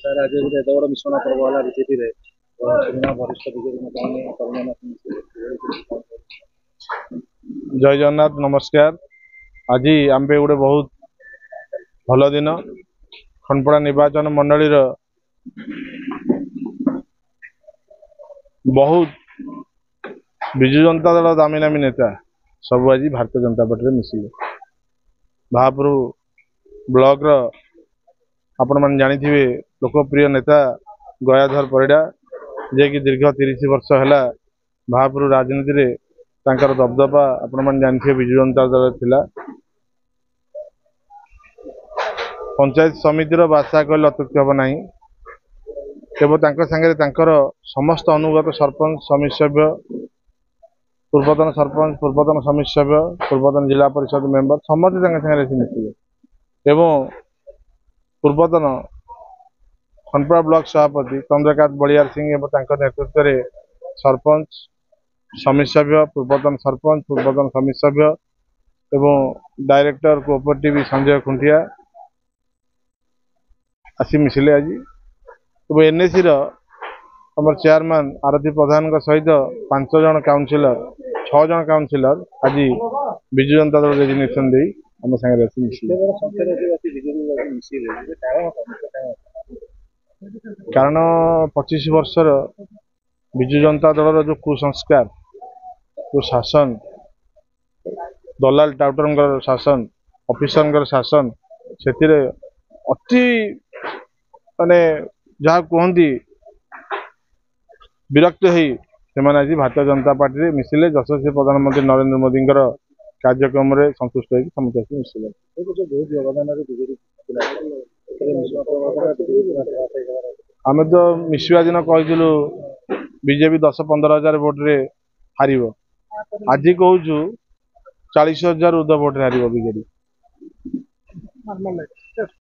Sir आज गोटे एत बड़ मिश्रण पर्व है बीजेपी वरिष्ठ बीजेपी जय जगन्नाथ नमस्कार। आज आम गोटे बहुत भल दिन खनपड़ा निर्वाचन मंडली बहुत विजु जनता दल दामी दामी नेता सब आज भारतीय जनता पार्टी मिसिले। महापुर ब्लॉक आपण मैंने जानी लोकप्रिय नेता गयाधर परिड़ा जे कि दीर्घ 30 वर्ष है महापुर राजनीति रे तांकर दबदबा आपण मैंने जानी विजु जनता दल थिला। पंचायत समितिर बासा कहले अत्युक्ति हम ना केवल सांगे समस्त अनुगत सरपंच समिति सभ्य पूर्वतन सरपंच पूर्वतन समिति सभ्य पूर्वतन जिला परिषद मेंबर समस्त मिसिले एवं पूर्वतन खनपड़ा ब्लॉक सभापति चंद्रकांत बलियार सिंह एवं नेतृत्व में सरपंच समिति सभ्य पूर्वतन सरपंच पूर्वतन समिति सभ्य एवं डायरेक्टर कोऑपरेटिव संजय खुंटिया आसी मिसिले। आज एनएसी आम चेयरमैन आरती प्रधान सहित 5 जन काउंसिलर 6 जन काउंसिलर आज विजु जनता दल रेजिग्नेशन दे आम सागर आसी मिसिले। कारण 25 वर्षर विजु जनता दल जो कुसंस्कार जो शासन दलाल टाउटर शासन ऑफिसर शासन से अति माने जहाँ कहती विरक्त हो आज भारतीय जनता पार्टी मिसिले। यशस्वी प्रधानमंत्री नरेंद्र मोदी कार्यक्रम में संतुष्ट होकर समस्त मिसिले। आम तो मिसवा दिन कहूँ बीजेपी 10-15 हजार भोट रे हार आज कहूँ 40,000 ऊर्ध्व भोट हार बीजेपी।